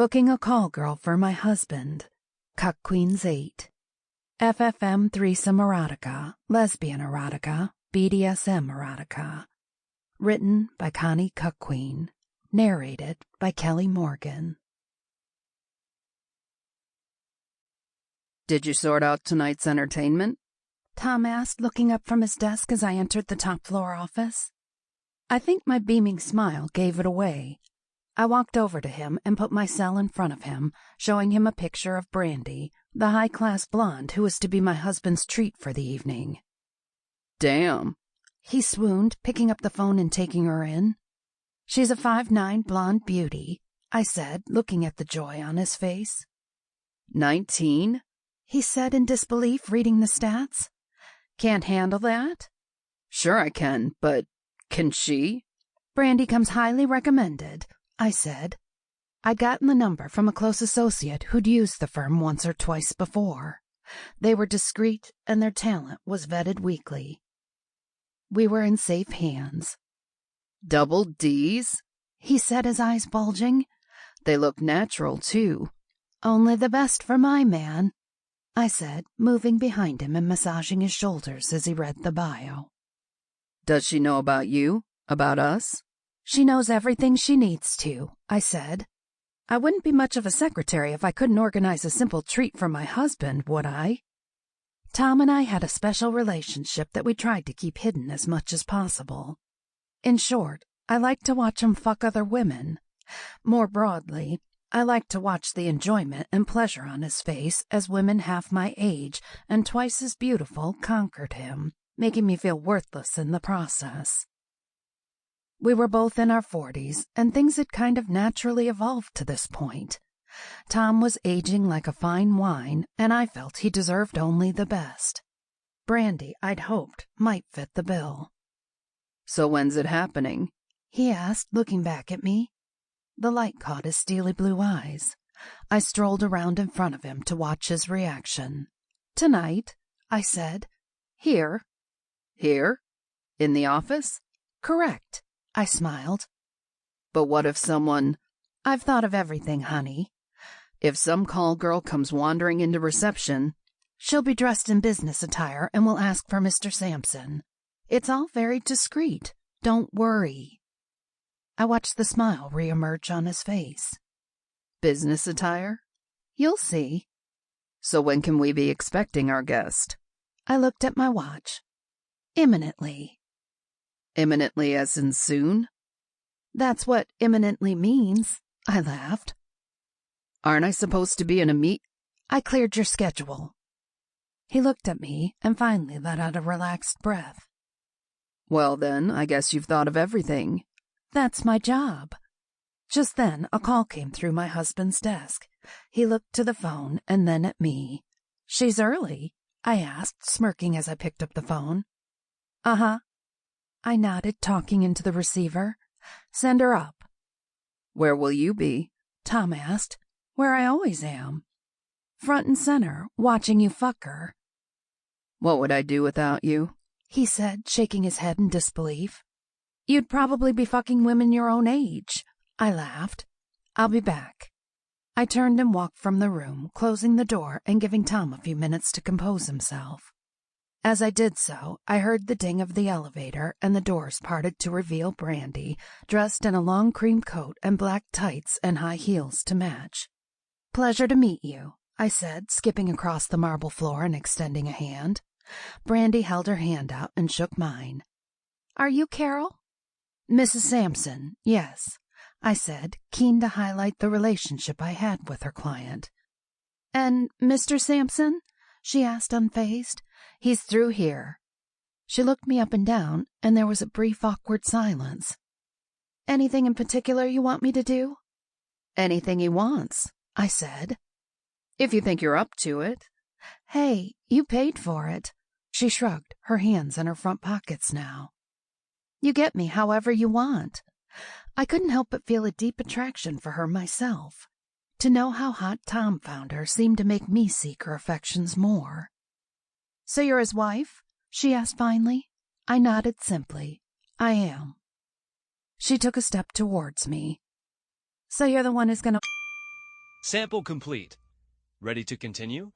Booking a call girl for my husband. Cuckqueans 8. FFM Threesome Erotica Lesbian Erotica BDSM Erotica. Written by Connie Cuckquean. Narrated by Kelly Morgan. Did you sort out tonight's entertainment? Tom asked, looking up from his desk as I entered the top-floor office. I think my beaming smile gave it away. I walked over to him and put my cell in front of him, showing him a picture of Brandy, the high-class blonde who was to be my husband's treat for the evening. Damn. He swooned, picking up the phone and taking her in. She's a 5'9" blonde beauty, I said, looking at the joy on his face. 19? He said in disbelief, reading the stats. Can't handle that? Sure I can, but can she? Brandy comes highly recommended, I said. I'd gotten the number from a close associate who'd used the firm once or twice before. They were discreet, and their talent was vetted weekly. We were in safe hands. Double D's? He said, his eyes bulging. They look natural, too. Only the best for my man, I said, moving behind him and massaging his shoulders as he read the bio. Does she know about you? About us? She knows everything she needs to, I said. I wouldn't be much of a secretary if I couldn't organize a simple treat for my husband, would I? Tom and I had a special relationship that we tried to keep hidden as much as possible. In short, I liked to watch him fuck other women. More broadly, I liked to watch the enjoyment and pleasure on his face as women half my age and twice as beautiful conquered him, making me feel worthless in the process. We were both in our 40s, and things had kind of naturally evolved to this point. Tom was aging like a fine wine, and I felt he deserved only the best. Brandy, I'd hoped, might fit the bill. So when's it happening? He asked, looking back at me. The light caught his steely blue eyes. I strolled around in front of him to watch his reaction. Tonight, I said. Here. Here? In the office? Correct, I smiled. But what if someone... I've thought of everything, honey. If some call girl comes wandering into reception... She'll be dressed in business attire and will ask for Mr. Sampson. It's all very discreet. Don't worry. I watched the smile reemerge on his face. Business attire? You'll see. So when can we be expecting our guest? I looked at my watch. Imminently. Imminently as in soon? That's what imminently means, I laughed. Aren't I supposed to be in a meet? I cleared your schedule. He looked at me and finally let out a relaxed breath. Well then, I guess you've thought of everything. That's my job. Just then, a call came through my husband's desk. He looked to the phone and then at me. She's early, I asked, smirking as I picked up the phone. Uh-huh. I nodded, talking into the receiver. Send her up. Where will you be? Tom asked. Where I always am. Front and center, watching you fuck her. What would I do without you? He said, shaking his head in disbelief. You'd probably be fucking women your own age. I laughed. I'll be back. I turned and walked from the room, closing the door and giving Tom a few minutes to compose himself. As I did so, I heard the ding of the elevator and the doors parted to reveal Brandy, dressed in a long cream coat and black tights and high heels to match. Pleasure to meet you, I said, skipping across the marble floor and extending a hand. Brandy held her hand out and shook mine. Are you Carol? Mrs. Sampson, yes, I said, keen to highlight the relationship I had with her client. And Mr. Sampson? She asked, unfazed. He's through here. She looked me up and down, and there was a brief, awkward silence. Anything in particular you want me to do? Anything he wants, I said. If you think you're up to it. Hey, you paid for it. She shrugged, her hands in her front pockets now. You get me however you want. I couldn't help but feel a deep attraction for her myself. To know how hot Tom found her seemed to make me seek her affections more. So you're his wife? She asked finally. I nodded simply. I am. She took a step towards me. So you're the one who's gonna... Sample complete. Ready to continue?